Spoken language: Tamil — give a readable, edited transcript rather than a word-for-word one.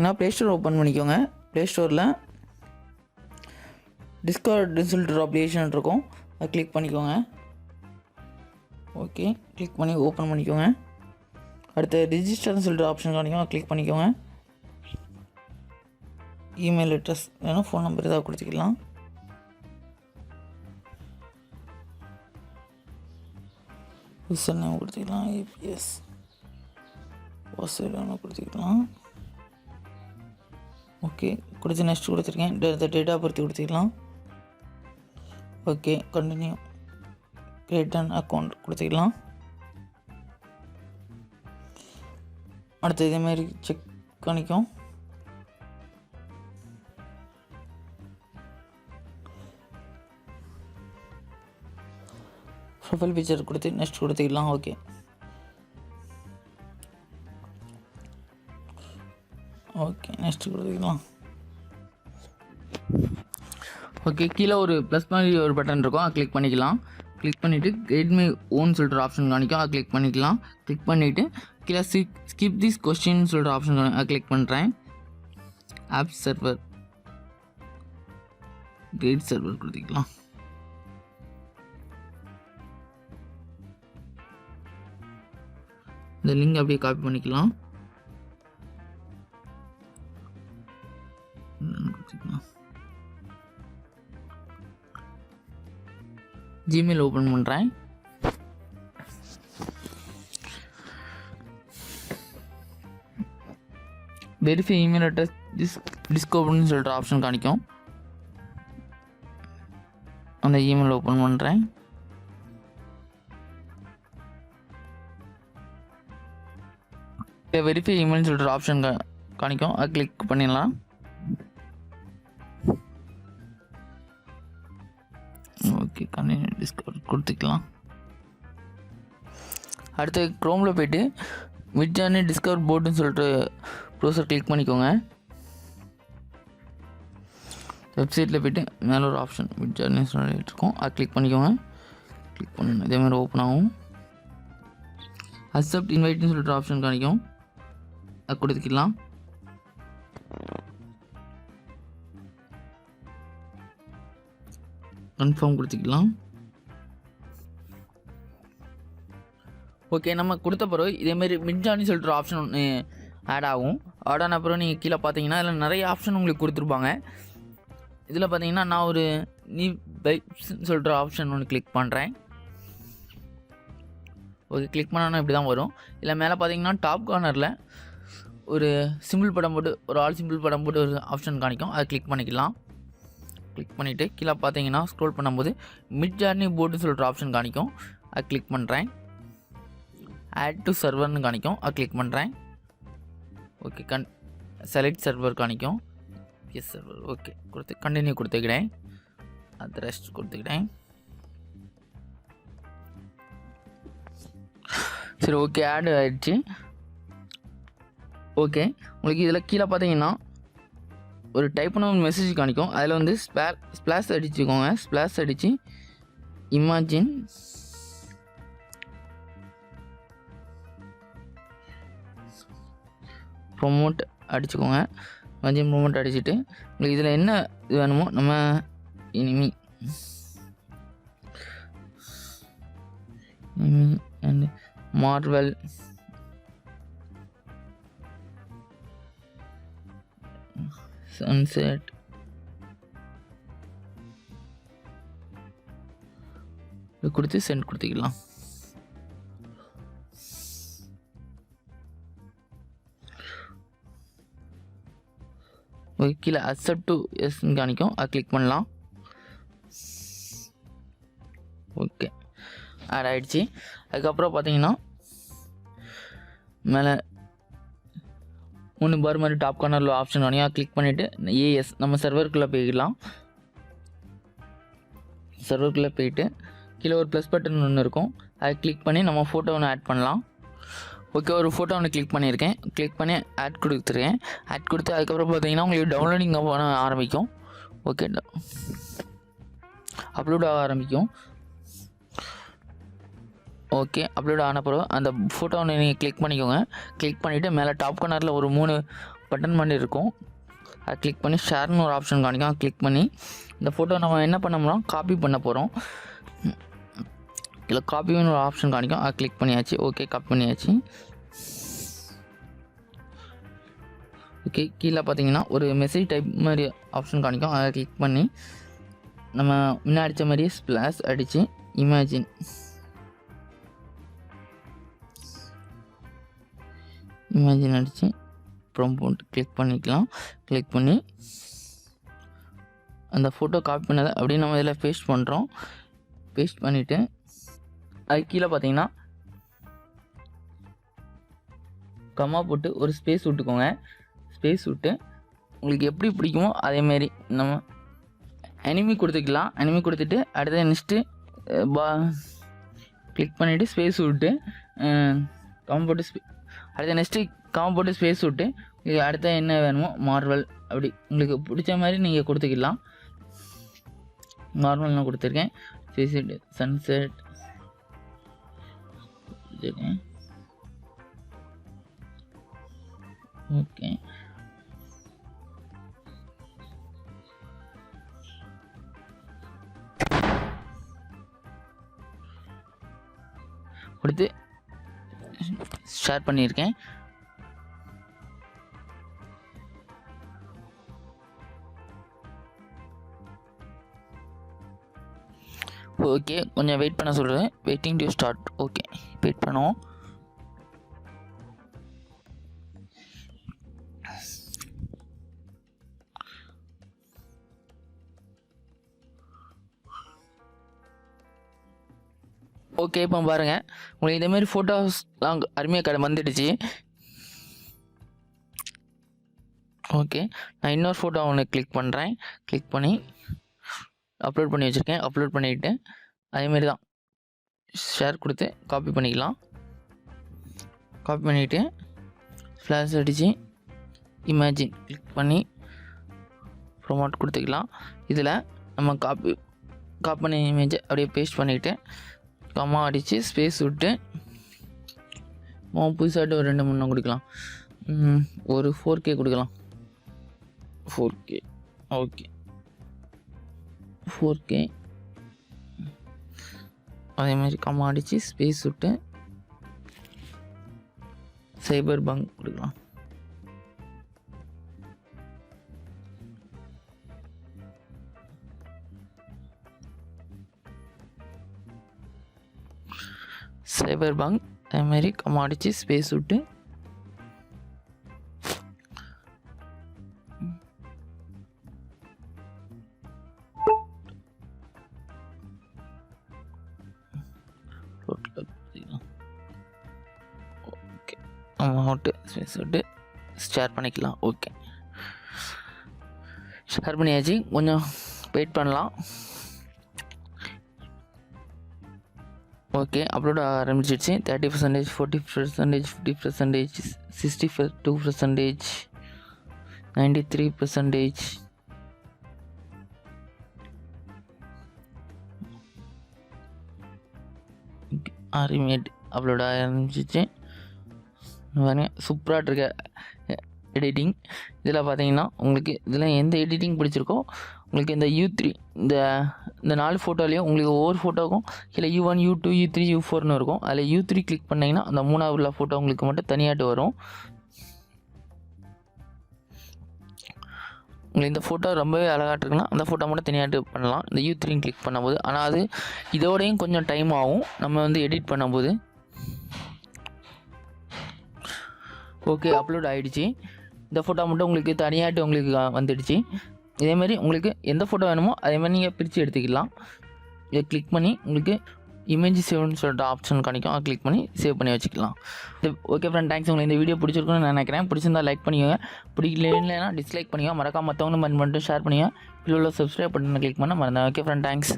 பண்ணிங்கன்னா ப்ளே ஸ்டோர் ஓப்பன் பண்ணிக்கோங்க. ப்ளே ஸ்டோரில் டிஸ்கார்ட்னு சொல்லிட்டு ஒரு அப்ளிகேஷன் இருக்கும், அதை கிளிக் பண்ணிக்கோங்க. ஓகே, கிளிக் பண்ணி ஓப்பன் பண்ணிக்கோங்க. அடுத்து ரிஜிஸ்டர்னு சொல்லிட்டு ஆப்ஷன் காணிக்கும், அதை கிளிக் பண்ணிக்கோங்க. இமெயில் அட்ரஸ் வேணும், ஃபோன் நம்பர் ஏதாவது கொடுத்துக்கலாம். யூசர் நேம் கொடுத்துக்கலாம், APS பாஸ்வேர்டு வேணும் கொடுத்துக்கலாம். ஓகே, கொடுத்து நெக்ஸ்ட் கொடுத்துருக்கேன். டேட் ஆஃப் பர்த் கொடுத்துக்கலாம். Okay, continue. Create an account கொடுத்துக்கலாம். அடுத்து இதேமாரி செக் பண்ணிக்கும். ப்ரொஃபைல் பிக்சர் கொடுத்து நெக்ஸ்ட் கொடுத்துக்கலாம். ஓகே, ஓகே நெக்ஸ்ட் கொடுத்துக்கலாம். ஓகே, கீழே ஒரு ப்ளஸ் மாதிரி ஒரு பட்டன் இருக்கும், அதை கிளிக் பண்ணிக்கலாம். கிளிக் பண்ணிவிட்டு கெட் மை ஓன் சொல்கிற ஆப்ஷன் காணிக்கும், அதை கிளிக் பண்ணிக்கலாம். கிளிக் பண்ணிவிட்டு கீழே ஸ்கிப் திஸ் கொஸ்டின் சொல்கிற ஆப்ஷன் அதை கிளிக் பண்ணுறேன். ஆப் சர்வர் கைட் சர்வர் கொடுத்துக்கலாம். இந்த லிங்க் அப்படியே காப்பி பண்ணிக்கலாம். ஜிமெயில் ஓப்பன் பண்ணுறேன். வெரிஃபை இமெயில் அட்ரஸ் டிஸ்கோவர்னு சொல்கிற ஆப்ஷன் காணிக்கும், அந்த இமெயில் ஓப்பன் பண்ணுறேன். வெரிஃபை இமெயில் சொல்கிற ஆப்ஷன் காணிக்கும், அதை கிளிக் பண்ணிடலாம். ஓகே, கண்டினியூ டிஸ்கவர் கொடுத்துக்கலாம். அடுத்து க்ரோமில் போய்ட்டு மிட்ஜர்னி டிஸ்கவர் போர்டுன்னு சொல்லிட்டு ப்ரௌசர் கிளிக் பண்ணிக்கோங்க. வெப்சைட்டில் போய்ட்டு மேலே ஒரு ஆப்ஷன் மிட்ஜர்னி சொல்லிட்டு இருக்கும், அதை கிளிக் பண்ணிக்கோங்க. கிளிக் பண்ணணும், இதேமாதிரி ஓப்பன் ஆகும். அக்செப்ட் இன்வைட்னு சொல்லிட்டு ஆப்ஷன் காணிக்கும், அதை கொடுத்துக்கலாம். கன்ஃபார்ம் கொடுத்துக்கலாம். ஓகே, நம்ம கொடுத்த பிறகு இதேமாரி மிட்ஜர்னி சொல்லிட்டு ஒரு ஆப்ஷன் ஒன்று ஆட் ஆகும். ஆட் ஆன அப்புறம் நீங்கள் கீழே பார்த்தீங்கன்னா இதில் நிறைய ஆப்ஷன் உங்களுக்கு கொடுத்துருப்பாங்க. இதில் பார்த்தீங்கன்னா நான் ஒரு நியூ பைப்ஸ்ன்னு சொல்கிற ஆப்ஷன் ஒன்று கிளிக் பண்ணுறேன். ஓகே, கிளிக் பண்ணோன்னா இப்படி தான் வரும். இல்லை மேலே பார்த்தீங்கன்னா டாப் கார்னரில் ஒரு சிம்பிள் படம் போட்டு, ஒரு ஆல் சிம்பிள் படம் போட்டு ஒரு ஆப்ஷன் காணிக்கும், அதை கிளிக் பண்ணிக்கலாம். கிளிக் பண்ணிவிட்டு கீழே பார்த்தீங்கன்னா ஸ்க்ரோல் பண்ணும்போது மிட்ஜர்னி போர்டுன்னு சொல்கிற ஆப்ஷன் காணிக்கும், அதை கிளிக் பண்ணுறேன். ஆட் டு சர்வர்னு காணிக்கும், அதை கிளிக் பண்ணுறேன். ஓகே, செலக்ட் சர்வர் காணிக்கும், எஸ் சர்வர். ஓகே, கொடுத்து கண்டினியூ கொடுத்துக்கிறேன். அது ரெஸ்ட் கொடுத்துக்கிறேன். சரி, ஓகே, ஆட் ஆகிடுச்சு. ஓகே, உங்களுக்கு இதில் கீழே பார்த்தீங்கன்னா ஒரு டைப் பண்ண ஒரு மெசேஜ் காணிக்கும், அதில் வந்து ஸ்ப்ளாஷ் அடிச்சுக்கோங்க. ஸ்ப்ளாஷ் அடித்து இமேஜின் ப்ரொமோட் அடிச்சுக்கோங்க. இமேஜின் ப்ரொமோட் அடிச்சுட்டு உங்களுக்கு இதில் என்ன இது வேணுமோ நம்ம இனிமி அண்ட் மார்வல் சன்செட் கொடுத்து சென்ட் கொடுத்துக்கலாம். கீழே அக்செப்ட் டு எஸ்ன்னு காணிக்கும், அதை கிளிக் பண்ணலாம். ஓகே, ஆட் ஆகிடுச்சு. அதுக்கப்புறம் பார்த்தீங்கன்னா மேலே 3 பார் மாதிரி டாப் கார்னரில் ஆப்ஷன் காணிக்கும், அதை கிளிக் பண்ணிவிட்டு AS நம்ம சர்வருக்குள்ளே போய்க்கலாம். சர்வருக்குள்ளே போயிட்டு கீழே ஒரு ப்ளஸ் பட்டன் ஒன்று இருக்கும், அதை கிளிக் பண்ணி நம்ம ஃபோட்டோ ஒன்று ஆட் பண்ணலாம். ஓகே, ஒரு ஃபோட்டோ ஒன்று கிளிக் பண்ணியிருக்கேன். கிளிக் பண்ணி ஆட் கொடுத்துருக்கேன். ஆட் கொடுத்து அதுக்கப்புறம் பார்த்தீங்கன்னா உங்களுக்கு டவுன்லோடிங் ஆரம்பிக்கும். ஓகே, அப்லோட் ஆக ஆரம்பிக்கும். ஓகே, அப்லோட் ஆன பிறகு அந்த ஃபோட்டோ ஒன்று நீங்கள் கிளிக் பண்ணிக்கோங்க. கிளிக் பண்ணிவிட்டு மேலே டாப் கார்னரில் ஒரு பட்டன் மாதிரி இருக்கும். அதை கிளிக் பண்ணி ஷேர்னு ஒரு ஆப்ஷன் காணிக்கும். அதை கிளிக் பண்ணி இந்த ஃபோட்டோ நம்ம என்ன பண்ணோம்னா காப்பி பண்ண போகிறோம். இல்லை காப்பின்னு ஒரு ஆப்ஷன் காணிக்கும். அதை கிளிக் பண்ணியாச்சு. ஓகே, காப்பி பண்ணியாச்சு. ஓகே, கீழே பார்த்தீங்கன்னா ஒரு மெசேஜ் டைப் மாதிரி ஆப்ஷன் காணிக்கும். அதை கிளிக் பண்ணி நம்ம முன்ன அடித்த மாதிரியே ஸ்ப்ளாஷ் அடித்து இமேஜின் அடித்து அப்புறம் போட்டு கிளிக் பண்ணிக்கலாம். கிளிக் பண்ணி அந்த ஃபோட்டோ காப்பி பண்ணதை அப்படியே நம்ம இதில் பேஸ்ட் பண்ணுறோம். பேஸ்ட் பண்ணிவிட்டு அது கீழே பார்த்தீங்கன்னா கம்மா போட்டு ஒரு ஸ்பேஸ் விட்டுக்கோங்க. ஸ்பேஸ் விட்டு உங்களுக்கு எப்படி பிடிக்குமோ அதேமாரி நம்ம அனிமி கொடுத்துக்கலாம். அனிமி கொடுத்துட்டு அடுத்த நெக்ஸ்ட்டு கிளிக் பண்ணிவிட்டு ஸ்பேஸ் விட்டு கம்மா போட்டு அடுத்த நெக்ஸ்ட்டு கம்மா போட்டு ஸ்பேஸ் விட்டு அடுத்த என்ன வேணுமோ மார்வல் அப்படி உங்களுக்கு பிடிச்ச மாதிரி நீங்கள் கொடுத்துக்கலாம். நார்மல் நான் கொடுத்துருக்கேன். Sunset sunset okay. கொடுத்து ஷேர் பண்ணியிருக்கேன். ஓகே, கொஞ்சம் வெயிட் பண்ண சொல்கிறேன். Waiting to start. Okay, wait பண்ணுவோம். ஓகே, இப்போ பாருங்கள் உங்களுக்கு இதேமாரி ஃபோட்டோஸ்லாம் அருமையாக வந்துடுச்சு. ஓகே, நான் இன்னொரு ஃபோட்டோ ஒன்று கிளிக் பண்ணுறேன். கிளிக் பண்ணி அப்லோட் பண்ணி வச்சுருக்கேன். அப்லோட் பண்ணிவிட்டு அதேமாரி தான் ஷேர் கொடுத்து காப்பி பண்ணிக்கலாம். காப்பி பண்ணிவிட்டு ஃப்ளாஷ் அடித்து இமேஜின் கிளிக் பண்ணி ப்ரொமோட் கொடுத்துக்கலாம். இதில் நம்ம காப்பி பண்ண இமேஜை அப்படியே பேஸ்ட் பண்ணிவிட்டு கம்மா அடித்து ஸ்பேஸ் விட்டு புதுசாகிட்டு ஒரு 2-3 கொடுக்கலாம். ஒரு 4K கொடுக்கலாம். 4K ஓகே, 4K அதேமாதிரி கம்மா அடித்து ஸ்பேஸ் விட்டு சைபர் பங்க் கொடுக்கலாம். சைபர் பங்க் அதேமாதிரி கம்மா அடித்து ஸ்பேஸ் விட்டு ஓகே அமௌண்ட்டு ஸ்பேஸ் விட்டு ஷேர் பண்ணிக்கலாம். ஓகே, ஷேர் பண்ணியாச்சு. கொஞ்சம் வெயிட் பண்ணலாம். ஓகே, அப்லோட் ஆரம்பிச்சிடுச்சு. 30%, 40%, 50%, 62%, 93%. ஆரிமேட் அப்லோட் ஆரம்பிச்சிச்சு. சூப்பராக இருக்க எடிட்டிங். இதில் பார்த்தீங்கன்னா உங்களுக்கு இதில் எந்த எடிட்டிங் பிடிச்சிருக்கோ உங்களுக்கு இந்த U3 இந்த 4 ஃபோட்டோலேயும் உங்களுக்கு ஒவ்வொரு ஃபோட்டோவுக்கும் கீழே U1, U2, U3, U4ன்னு இருக்கும். அதில் U3 கிளிக் பண்ணிங்கன்னா அந்த 3வது உள்ள ஃபோட்டோ உங்களுக்கு மட்டும் தனியாட்டு வரும். உங்களுக்கு இந்த ஃபோட்டோ ரொம்பவே அழகாட்டு இருக்குன்னா அந்த ஃபோட்டோ மட்டும் தனியாட்டு பண்ணலாம் இந்த U3 கிளிக் பண்ணும்போது. ஆனால் அது இதோடையும் கொஞ்சம் டைம் ஆகும் நம்ம எடிட் பண்ணும்போது. ஓகே, அப்லோட் ஆகிடுச்சு. இந்த ஃபோட்டோ மட்டும் உங்களுக்கு தனியாட்டு உங்களுக்கு வந்துடுச்சு. இதேமாதிரி உங்களுக்கு எந்த ஃபோட்டோ வேணுமோ அதேமாதிரி நீங்கள் பிரித்து எடுத்துக்கலாம். இதை கிளிக் பண்ணி உங்களுக்கு இமேஜ் சேவ்னு சொல்லிட்டு ஆப்ஷன் கிடைக்கும். அதை கிளிக் பண்ணி சேவ் பண்ணி வச்சுக்கலாம். Okay friend, thanks. உங்களுக்கு இந்த வீடியோ பிடிச்சிருக்குன்னு நான் நினைக்கிறேன். பிடிச்சிருந்தா லைக் பண்ணிக்கோங்க, பிடிக்கலன்னா டிஸ்லைக் பண்ணிக்கோங்க. மறக்காம மற்றவங்களும் பண்ணிட்டு ஷேர் பண்ணிக்கோங்க. கீழே உள்ள சப்ஸ்கிரைப் பட்டனை கிளிக் பண்ண மறந்தேன். Okay friend, thanks.